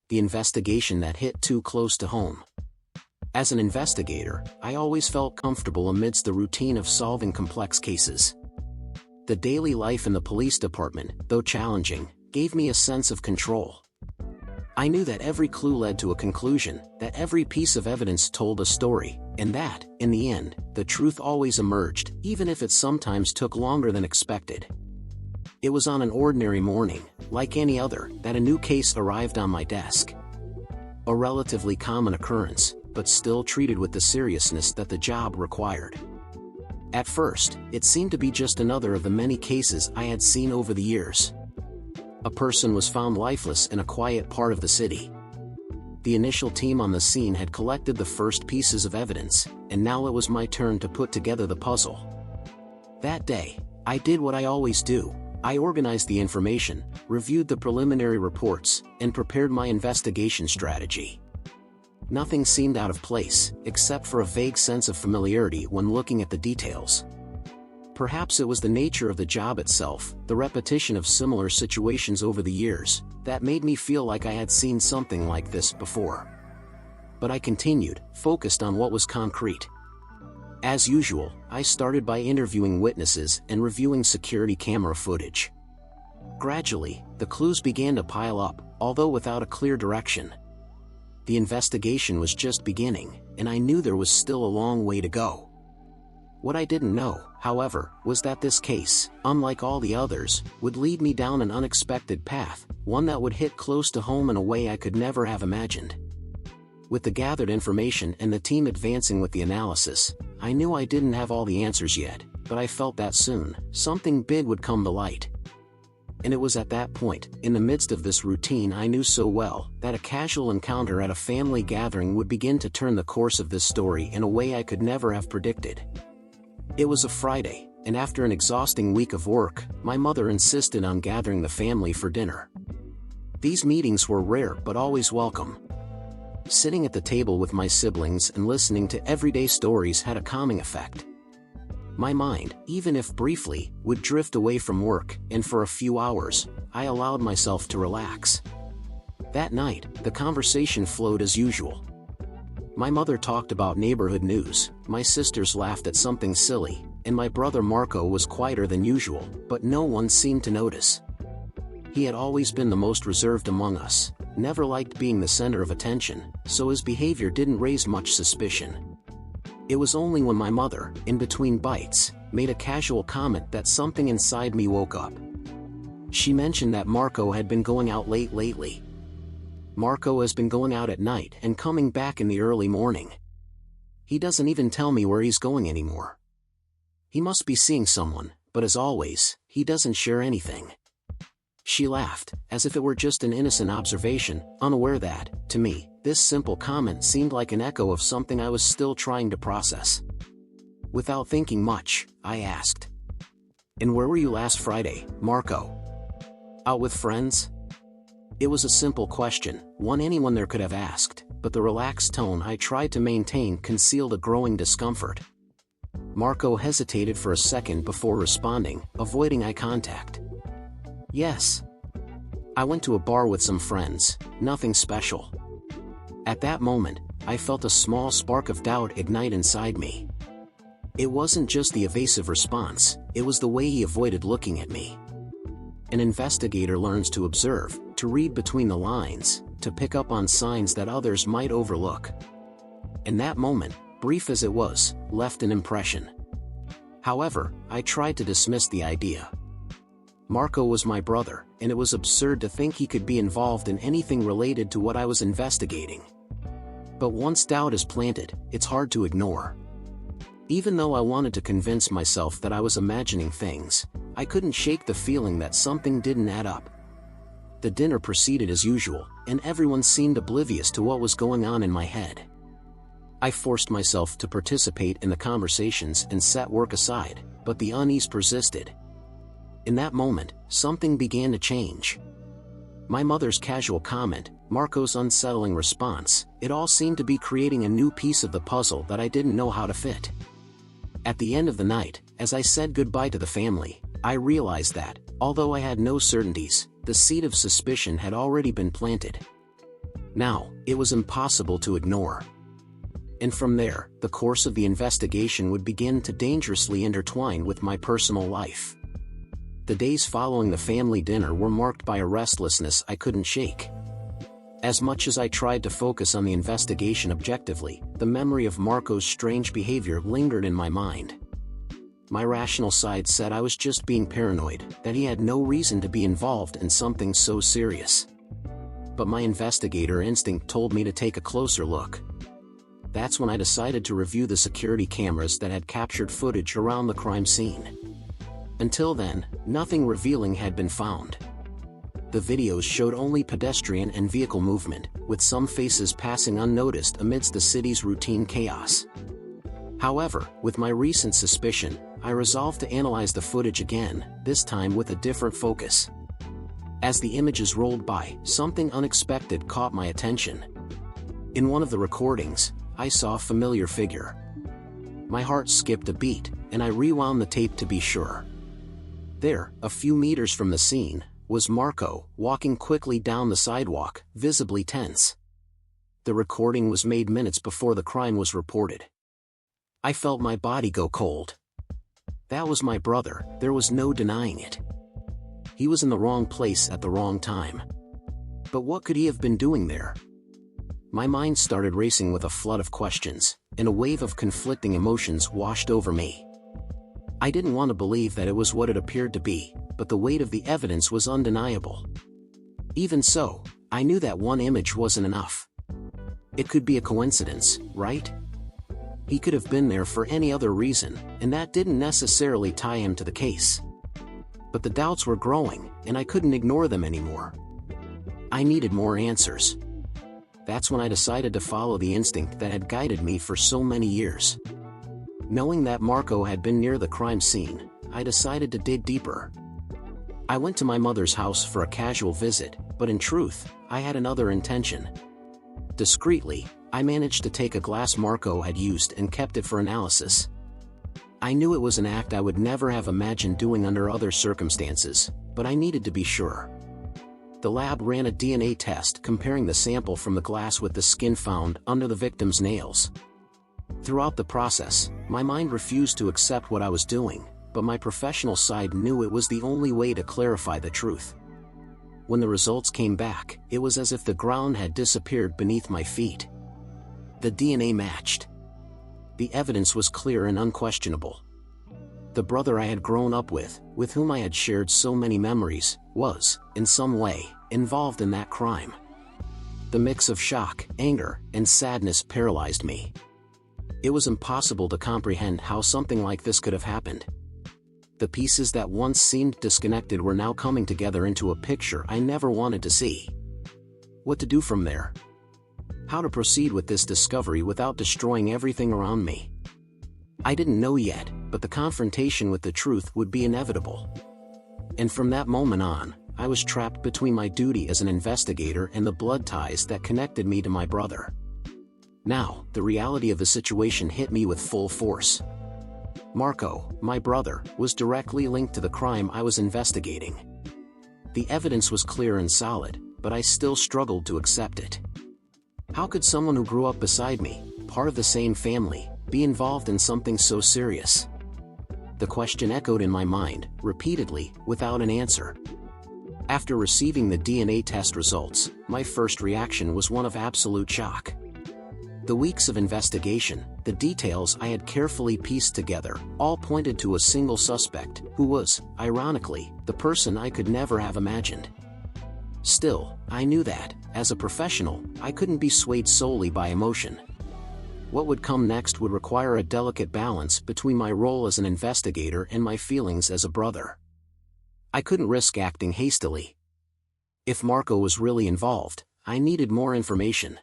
the investigation that hit too close to home. As an investigator, I always felt comfortable amidst the routine of solving complex cases. The daily life in the police department, though challenging, gave me a sense of control. I knew that every clue led to a conclusion, that every piece of evidence told a story, and that, in the end, the truth always emerged, even if it sometimes took longer than expected. It was on an ordinary morning, like any other, that a new case arrived on my desk. A relatively common occurrence, but still treated with the seriousness that the job required. At first, it seemed to be just another of the many cases I had seen over the years. A person was found lifeless in a quiet part of the city. The initial team on the scene had collected the first pieces of evidence, and now it was my turn to put together the puzzle. That day, I did what I always do. I organized the information, reviewed the preliminary reports, and prepared my investigation strategy. Nothing seemed out of place, except for a vague sense of familiarity when looking at the details. Perhaps it was the nature of the job itself, the repetition of similar situations over the years, that made me feel like I had seen something like this before. But I continued, focused on what was concrete. As usual, I started by interviewing witnesses and reviewing security camera footage. Gradually, the clues began to pile up, although without a clear direction. The investigation was just beginning, and I knew there was still a long way to go. What I didn't know, however, was that this case, unlike all the others, would lead me down an unexpected path, one that would hit close to home in a way I could never have imagined. With the gathered information and the team advancing with the analysis, I knew I didn't have all the answers yet, but I felt that soon, something big would come to light. And it was at that point, in the midst of this routine I knew so well, that a casual encounter at a family gathering would begin to turn the course of this story in a way I could never have predicted. It was a Friday, and after an exhausting week of work, my mother insisted on gathering the family for dinner. These meetings were rare but always welcome. Sitting at the table with my siblings and listening to everyday stories had a calming effect. My mind, even if briefly, would drift away from work, and for a few hours, I allowed myself to relax. That night, the conversation flowed as usual. My mother talked about neighborhood news, my sisters laughed at something silly, and my brother Marco was quieter than usual, but no one seemed to notice. He had always been the most reserved among us, never liked being the center of attention, so his behavior didn't raise much suspicion. It was only when my mother, in between bites, made a casual comment that something inside me woke up. She mentioned that Marco had been going out late lately. Marco has been going out at night and coming back in the early morning. He doesn't even tell me where he's going anymore. He must be seeing someone, but as always, he doesn't share anything. She laughed, as if it were just an innocent observation, unaware that, to me, this simple comment seemed like an echo of something I was still trying to process. Without thinking much, I asked, "And where were you last Friday, Marco? Out with friends?" It was a simple question, one anyone there could have asked, but the relaxed tone I tried to maintain concealed a growing discomfort. Marco hesitated for a second before responding, avoiding eye contact. "Yes. I went to a bar with some friends, nothing special." At that moment, I felt a small spark of doubt ignite inside me. It wasn't just the evasive response, it was the way he avoided looking at me. An investigator learns to observe, to read between the lines, to pick up on signs that others might overlook. And that moment, brief as it was, left an impression. However, I tried to dismiss the idea. Marco was my brother, and it was absurd to think he could be involved in anything related to what I was investigating. But once doubt is planted, it's hard to ignore. Even though I wanted to convince myself that I was imagining things, I couldn't shake the feeling that something didn't add up. The dinner proceeded as usual, and everyone seemed oblivious to what was going on in my head. I forced myself to participate in the conversations and set work aside, but the unease persisted. In that moment, something began to change. My mother's casual comment, Marco's unsettling response, it all seemed to be creating a new piece of the puzzle that I didn't know how to fit. At the end of the night, as I said goodbye to the family, I realized that, although I had no certainties, the seed of suspicion had already been planted. Now, it was impossible to ignore. And from there, the course of the investigation would begin to dangerously intertwine with my personal life. The days following the family dinner were marked by a restlessness I couldn't shake. As much as I tried to focus on the investigation objectively, the memory of Marco's strange behavior lingered in my mind. My rational side said I was just being paranoid, that he had no reason to be involved in something so serious. But my investigator instinct told me to take a closer look. That's when I decided to review the security cameras that had captured footage around the crime scene. Until then, nothing revealing had been found. The videos showed only pedestrian and vehicle movement, with some faces passing unnoticed amidst the city's routine chaos. However, with my recent suspicion, I resolved to analyze the footage again, this time with a different focus. As the images rolled by, something unexpected caught my attention. In one of the recordings, I saw a familiar figure. My heart skipped a beat, and I rewound the tape to be sure. There, a few meters from the scene, was Marco, walking quickly down the sidewalk, visibly tense. The recording was made minutes before the crime was reported. I felt my body go cold. That was my brother, there was no denying it. He was in the wrong place at the wrong time. But what could he have been doing there? My mind started racing with a flood of questions, and a wave of conflicting emotions washed over me. I didn't want to believe that it was what it appeared to be, but the weight of the evidence was undeniable. Even so, I knew that one image wasn't enough. It could be a coincidence, right? He could have been there for any other reason, and that didn't necessarily tie him to the case. But the doubts were growing, and I couldn't ignore them anymore. I needed more answers. That's when I decided to follow the instinct that had guided me for so many years. Knowing that Marco had been near the crime scene, I decided to dig deeper. I went to my mother's house for a casual visit, but in truth, I had another intention. Discreetly, I managed to take a glass Marco had used and kept it for analysis. I knew it was an act I would never have imagined doing under other circumstances, but I needed to be sure. The lab ran a DNA test comparing the sample from the glass with the skin found under the victim's nails. Throughout the process, my mind refused to accept what I was doing, but my professional side knew it was the only way to clarify the truth. When the results came back, it was as if the ground had disappeared beneath my feet. The DNA matched. The evidence was clear and unquestionable. The brother I had grown up with whom I had shared so many memories, was, in some way, involved in that crime. The mix of shock, anger, and sadness paralyzed me. It was impossible to comprehend how something like this could have happened. The pieces that once seemed disconnected were now coming together into a picture I never wanted to see. What to do from there? How to proceed with this discovery without destroying everything around me? I didn't know yet, but the confrontation with the truth would be inevitable. And from that moment on, I was trapped between my duty as an investigator and the blood ties that connected me to my brother. Now, the reality of the situation hit me with full force. Marco, my brother, was directly linked to the crime I was investigating. The evidence was clear and solid, but I still struggled to accept it. How could someone who grew up beside me, part of the same family, be involved in something so serious? The question echoed in my mind, repeatedly, without an answer. After receiving the DNA test results, my first reaction was one of absolute shock. The weeks of investigation, the details I had carefully pieced together, all pointed to a single suspect, who was, ironically, the person I could never have imagined. Still, I knew that, as a professional, I couldn't be swayed solely by emotion. What would come next would require a delicate balance between my role as an investigator and my feelings as a brother. I couldn't risk acting hastily. If Marco was really involved, I needed more information.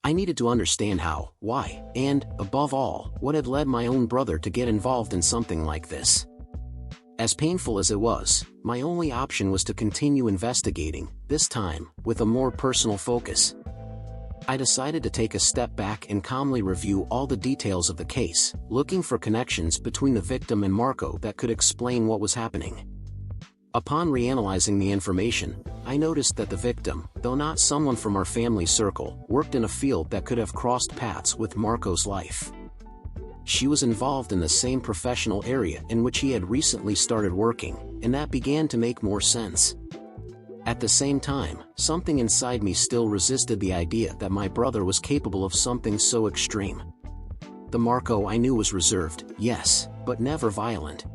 I needed to understand how, why, and, above all, what had led my own brother to get involved in something like this. As painful as it was, my only option was to continue investigating, this time, with a more personal focus. I decided to take a step back and calmly review all the details of the case, looking for connections between the victim and Marco that could explain what was happening. Upon reanalyzing the information, I noticed that the victim, though not someone from our family circle, worked in a field that could have crossed paths with Marco's life. She was involved in the same professional area in which he had recently started working, and that began to make more sense. At the same time, something inside me still resisted the idea that my brother was capable of something so extreme. The Marco I knew was reserved, yes, but never violent.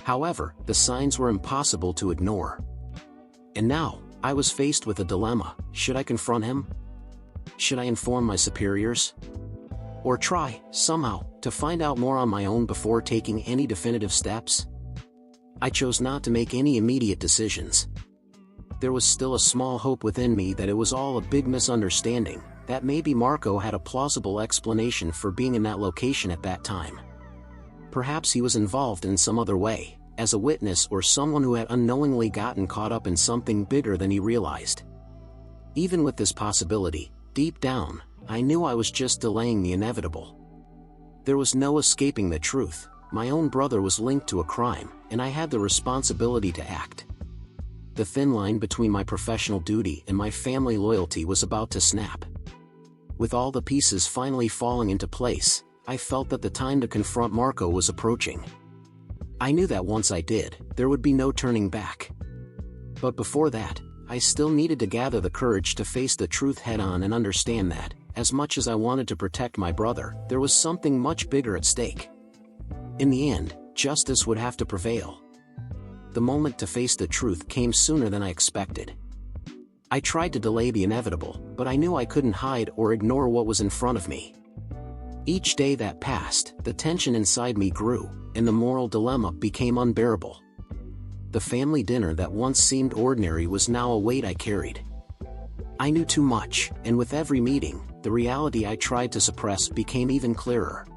However, the signs were impossible to ignore. And now, I was faced with a dilemma. Should I confront him? Should I inform my superiors? Or try, somehow, to find out more on my own before taking any definitive steps? I chose not to make any immediate decisions. There was still a small hope within me that it was all a big misunderstanding, that maybe Marco had a plausible explanation for being in that location at that time. Perhaps he was involved in some other way, as a witness or someone who had unknowingly gotten caught up in something bigger than he realized. Even with this possibility, deep down, I knew I was just delaying the inevitable. There was no escaping the truth. My own brother was linked to a crime, and I had the responsibility to act. The thin line between my professional duty and my family loyalty was about to snap. With all the pieces finally falling into place, I felt that the time to confront Marco was approaching. I knew that once I did, there would be no turning back. But before that, I still needed to gather the courage to face the truth head-on and understand that, as much as I wanted to protect my brother, there was something much bigger at stake. In the end, justice would have to prevail. The moment to face the truth came sooner than I expected. I tried to delay the inevitable, but I knew I couldn't hide or ignore what was in front of me. Each day that passed, the tension inside me grew, and the moral dilemma became unbearable. The family dinner that once seemed ordinary was now a weight I carried. I knew too much, and with every meeting, the reality I tried to suppress became even clearer.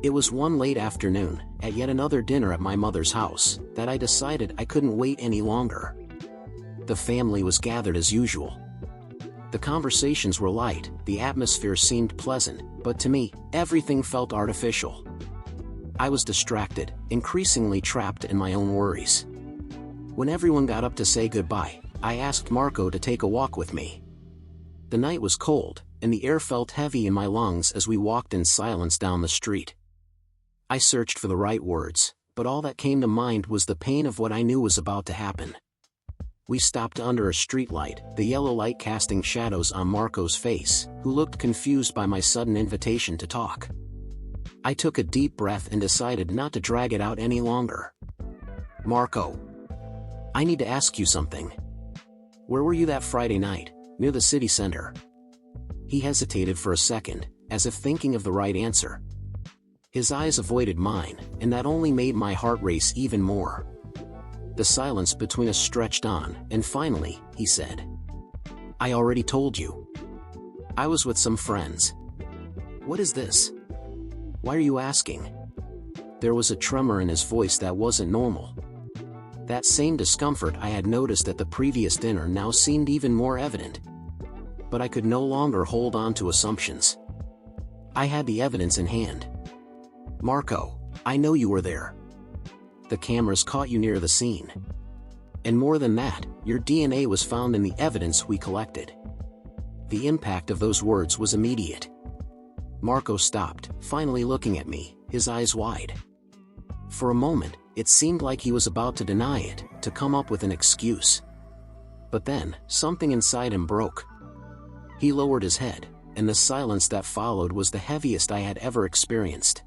It was one late afternoon, at yet another dinner at my mother's house, that I decided I couldn't wait any longer. The family was gathered as usual. The conversations were light, the atmosphere seemed pleasant, but to me, everything felt artificial. I was distracted, increasingly trapped in my own worries. When everyone got up to say goodbye, I asked Marco to take a walk with me. The night was cold, and the air felt heavy in my lungs as we walked in silence down the street. I searched for the right words, but all that came to mind was the pain of what I knew was about to happen. We stopped under a streetlight, the yellow light casting shadows on Marco's face, who looked confused by my sudden invitation to talk. I took a deep breath and decided not to drag it out any longer. Marco, I need to ask you something. Where were you that Friday night, near the city center? He hesitated for a second, as if thinking of the right answer. His eyes avoided mine, and that only made my heart race even more. The silence between us stretched on, and finally, he said, I already told you. I was with some friends. What is this? Why are you asking? There was a tremor in his voice that wasn't normal. That same discomfort I had noticed at the previous dinner now seemed even more evident. But I could no longer hold on to assumptions. I had the evidence in hand. Marco, I know you were there. The cameras caught you near the scene. And more than that, your DNA was found in the evidence we collected. The impact of those words was immediate. Marco stopped, finally looking at me, his eyes wide. For a moment, it seemed like he was about to deny it, to come up with an excuse. But then, something inside him broke. He lowered his head, and the silence that followed was the heaviest I had ever experienced.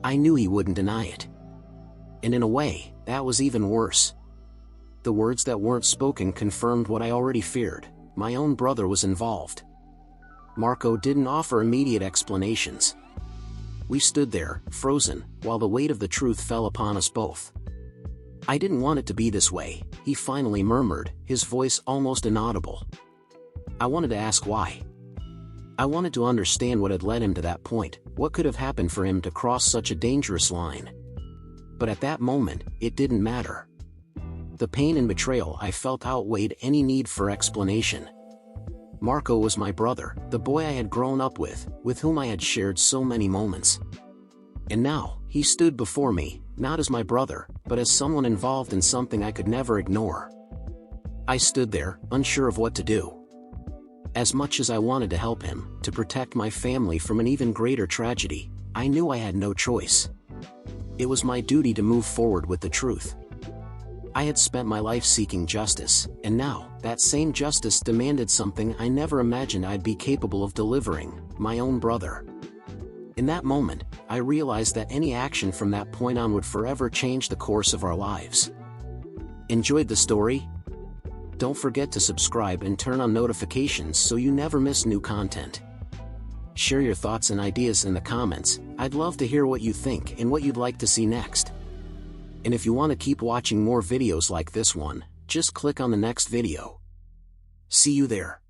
I knew he wouldn't deny it. And in a way, that was even worse. The words that weren't spoken confirmed what I already feared. My own brother was involved. Marco didn't offer immediate explanations. We stood there, frozen, while the weight of the truth fell upon us both. I didn't want it to be this way, he finally murmured, his voice almost inaudible. I wanted to ask why. I wanted to understand what had led him to that point, what could have happened for him to cross such a dangerous line. But at that moment, it didn't matter. The pain and betrayal I felt outweighed any need for explanation. Marco was my brother, the boy I had grown up with whom I had shared so many moments. And now, he stood before me, not as my brother, but as someone involved in something I could never ignore. I stood there, unsure of what to do. As much as I wanted to help him, to protect my family from an even greater tragedy, I knew I had no choice. It was my duty to move forward with the truth. I had spent my life seeking justice, and now, that same justice demanded something I never imagined I'd be capable of delivering: my own brother. In that moment, I realized that any action from that point on would forever change the course of our lives. Enjoyed the story? Don't forget to subscribe and turn on notifications so you never miss new content. Share your thoughts and ideas in the comments. I'd love to hear what you think and what you'd like to see next. And if you want to keep watching more videos like this one, just click on the next video. See you there.